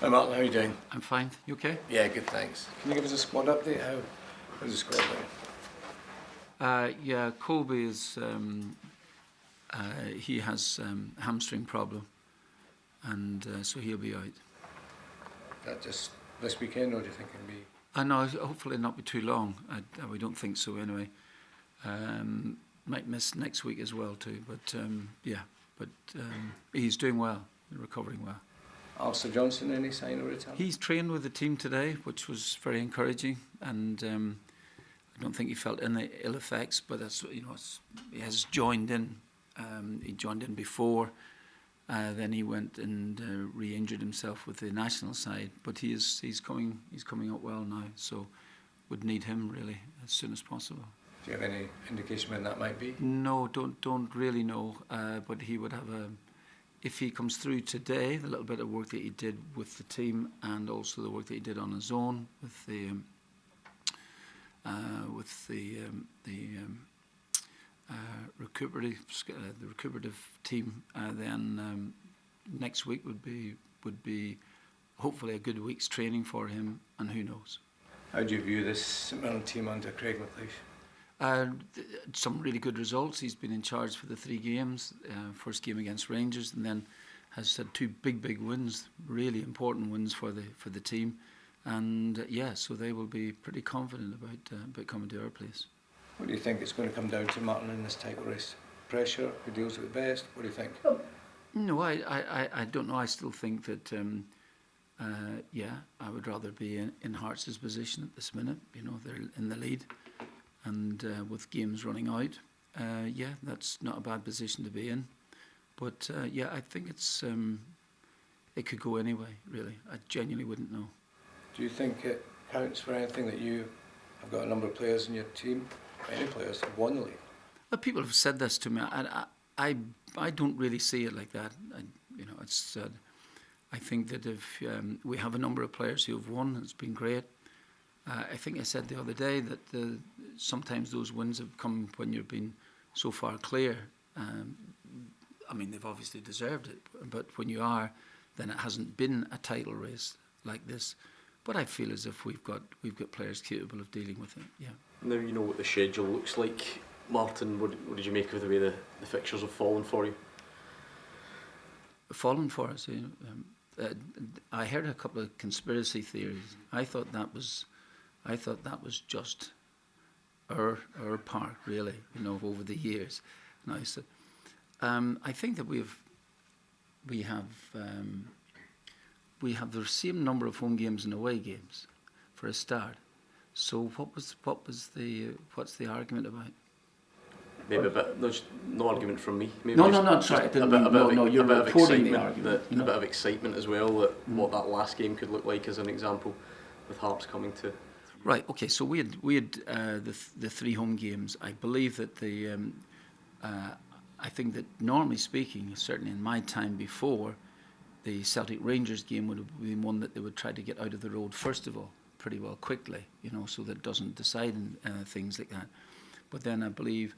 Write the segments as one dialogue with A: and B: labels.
A: Hi Martin, how are you doing?
B: I'm fine. You okay?
A: Yeah, good, thanks. Can you give us a squad update? How's the squad going?
B: Yeah, Colby is. He has hamstring problem, and so he'll be out.
A: Is that just this weekend, or do you think it'll be?
B: I know. Hopefully not be too long. We don't think so anyway. Might miss next week as well too. But yeah, but he's doing well, recovering well.
A: Alistair Johnson, any sign of return?
B: He's trained with the team today, which was very encouraging, and I don't think he felt any ill effects. But that's, he has joined in. He joined in before. Then he went and re-injured himself with the national side. But he's coming up well now. So would need him really as soon as possible.
A: Do you have any indication when that might be?
B: No, don't really know. But he would have if he comes through today, the little bit of work that he did with the team, and also the work that he did on his own with the recuperative team, then next week would be hopefully a good week's training for him, and who knows.
A: How do you view this St Mirren team under Craig McLeish?
B: Some really good results. He's been in charge for the 3 games. First game against Rangers, and then has had 2 big wins, really important wins for the team. And so they will be pretty confident about coming to our place.
A: What do you think it's going to come down to, Martin, in this title race? Pressure? Who deals with it best? What do you think?
B: No, I don't know. I still think that I would rather be in Hearts' position at this minute. They're in the lead. And with games running out, that's not a bad position to be in. But I think it could go anyway, really. I genuinely wouldn't know. Do
A: you think it counts for anything that you have got a number of players in your team, many players, have won the league?
B: Well, people have said this to me. I don't really see it like that. I think that if we have a number of players who have won, it's been great. I think I said the other day that sometimes those wins have come when you've been so far clear. They've obviously deserved it, but when you are, then it hasn't been a title race like this. But I feel as if we've got players capable of dealing with it. Yeah.
C: Now you know what the schedule looks like, Martin. What did you make of the way the fixtures have fallen for you?
B: Fallen for us. I heard a couple of conspiracy theories. I thought that was just our part, really, over the years. And I said, I think that we have the same number of home games and away games, for a start. So what's the argument about?
C: Maybe a bit. No argument from me. Maybe
B: no. Sorry, you're reporting the argument.
C: A bit of excitement as well. What that last game could look like, as an example, with Hearts coming to.
B: Right. Okay. So we had the 3 home games. I believe that I think that normally speaking, certainly in my time before, the Celtic Rangers game would have been one that they would try to get out of the road first of all, pretty well quickly, so that it doesn't decide things like that. But then I believe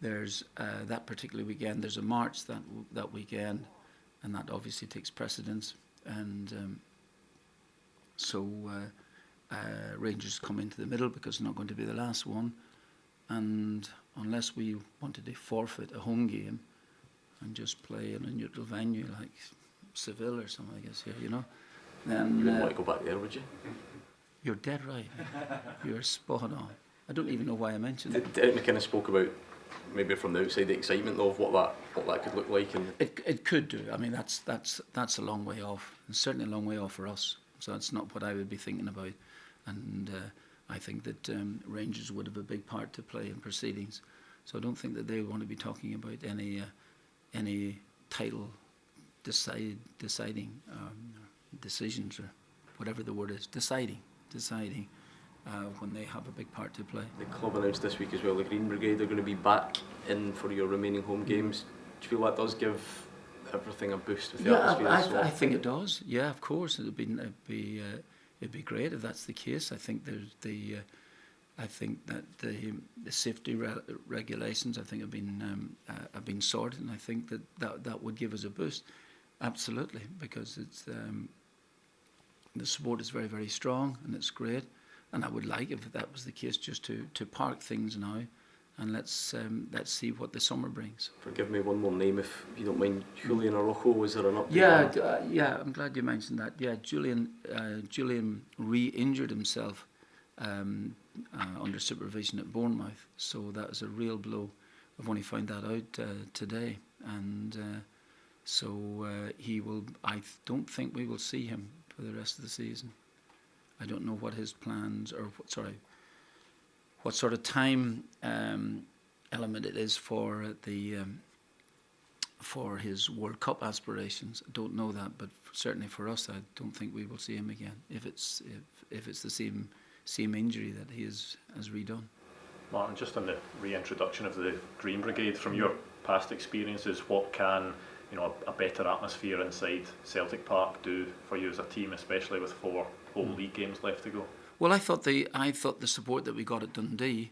B: there's that particular weekend. There's a march that weekend, and that obviously takes precedence. And Rangers come into the middle because it's not going to be the last one, and unless we wanted to forfeit a home game and just play in a neutral venue like Seville or something, I guess here, then
C: you wouldn't want to go back there, would you?
B: You're dead right. You're spot on. I don't even know why I mentioned it.
C: Derek McKinnon spoke about, maybe from the outside, the excitement though, of what that could look like. And
B: it could do. That's a long way off, and certainly a long way off for us. So that's not what I would be thinking about. And I think that Rangers would have a big part to play in proceedings. So I don't think that they want to be talking about any title deciding decisions, or whatever the word is, deciding when they have a big part to play.
C: The club announced this week as well, the Green Brigade are going to be back in for your remaining home games. Do you feel that does give everything a boost with the atmosphere?
B: I think it does. Yeah, of course. It'd be great if that's the case. I think I think that the safety regulations have been sorted, and I think that would give us a boost. Absolutely, because it's the support is very, very strong, and it's great. And I would like, if that was the case, just to park things now, and let's see what the summer brings.
C: Forgive me, one more name if you don't mind. Julian Draxler, was there an update?
B: Yeah, I'm glad you mentioned that. Yeah, Julian re-injured himself under supervision at Bournemouth, so that was a real blow. I've only found that out today, and so he will. I don't think we will see him for the rest of the season. I don't know what his plans or what sort of time element it is for for his World Cup aspirations. I don't know that, but certainly for us, I don't think we will see him again if it's the same injury that he has redone.
D: Martin, just on the reintroduction of the Green Brigade, from your past experiences, what can a better atmosphere inside Celtic Park do for you as a team, especially with 4 whole league games left to go?
B: Well, I thought the support that we got at Dundee,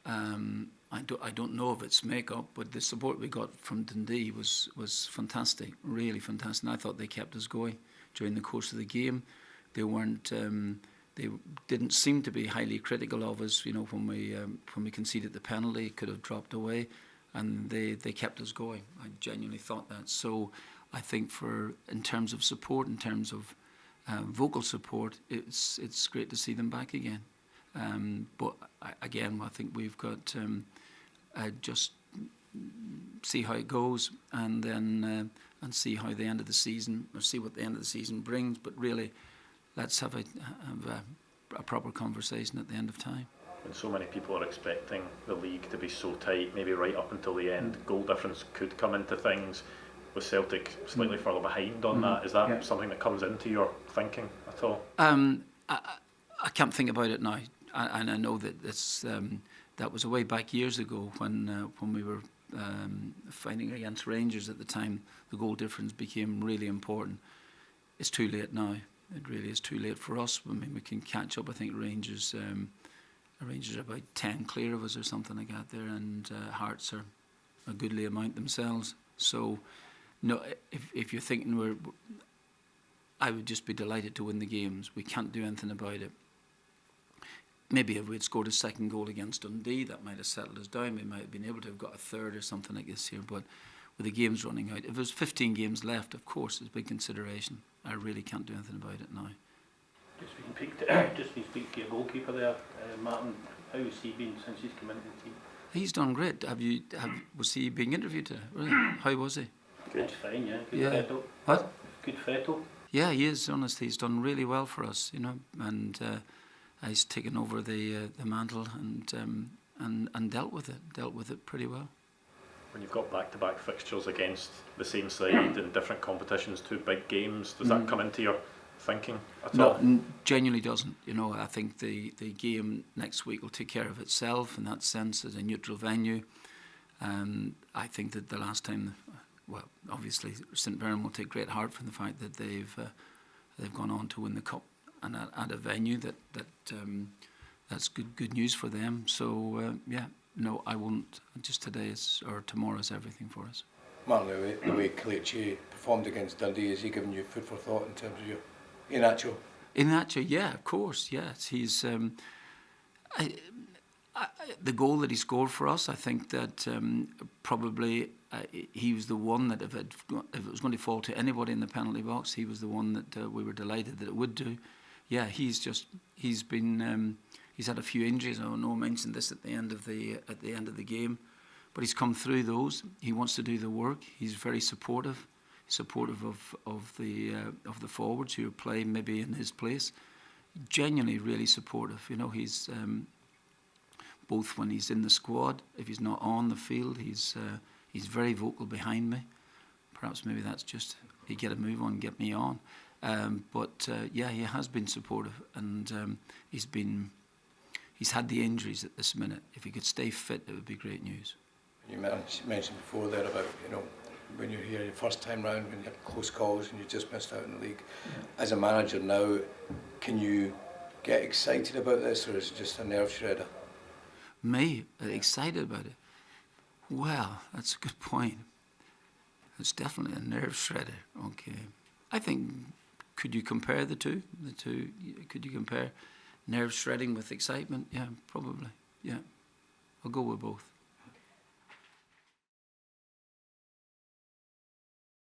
B: I don't know if it's make-up, but the support we got from Dundee was fantastic, really fantastic. And I thought they kept us going during the course of the game. They weren't. They didn't seem to be highly critical of us. When we conceded the penalty, it could have dropped away, and they kept us going. I genuinely thought that. So I think in terms of support, in terms of vocal support, it's great to see them back again. But again, I think we've got just see how it goes, and then and see how the end of the season, or see what the end of the season brings. But really, let's have a proper conversation at the end of time.
D: When so many people are expecting the league to be so tight, maybe right up until the end, goal difference could come into things. With Celtic slightly further behind on that, is that something that comes into your thinking at all?
B: I can't think about it now, and I know that that was way back years ago when we were fighting against Rangers at the time. The goal difference became really important. It's too late now. It really is too late for us. I mean, we can catch up. I think Rangers are about 10 clear of us or something like that there, and Hearts are a goodly amount themselves. So. No, if you're thinking I would just be delighted to win the games. We can't do anything about it. Maybe if we'd scored a second goal against Dundee, that might have settled us down. We might have been able to have got a third or something like this here. But with the games running out, if there's 15 games left, of course, it's a big consideration. I really can't do anything about it now.
E: Just we speak to your goalkeeper there, Martin. How has he been since he's come into the team?
B: He's done great. Was he being interviewed today? Really? How was he?
E: Good. Fine, yeah. Good fettle.
B: What?
E: Good fettle.
B: Yeah, he is. Honestly, he's done really well for us, and he's taken over the mantle and dealt with it pretty well.
D: When you've got back-to-back fixtures against the same side in different competitions, 2 big games, does that come into your thinking at all?
B: No, genuinely doesn't. I think the game next week will take care of itself in that sense as a neutral venue. I think that the last time. Well, obviously, St Mirren will take great heart from the fact that they've gone on to win the cup and at a venue that's good news for them. So no, I won't. Just today or tomorrow is everything for us.
A: Martin, the way Kelechi performed against Dundee, is he giving you food for thought in terms of your Inacho?
B: Inacho, yeah, of course, yes. He's the goal that he scored for us. I think that probably. He was the one that if it was going to fall to anybody in the penalty box, he was the one that we were delighted that it would do. Yeah, he's had a few injuries. I know I mentioned this at the end of the game, but he's come through those. He wants to do the work. He's very supportive of the forwards who are playing maybe in his place. Genuinely, really supportive. He's both when he's in the squad, if he's not on the field, He's very vocal behind me. Perhaps maybe that's just he get a move on, get me on. But he has been supportive, and he's had the injuries at this minute. If he could stay fit, it would be great news.
A: You mentioned before there about when you're here your first time round, when you had close calls and you just missed out in the league. Yeah. As a manager now, can you get excited about this, or is it just a nerve shredder?
B: Me excited about it? Well, that's a good point. It's definitely a nerve shredder. Okay, I think Could you compare the two? Could you compare nerve shredding with excitement? Yeah, probably. Yeah, I'll go with both.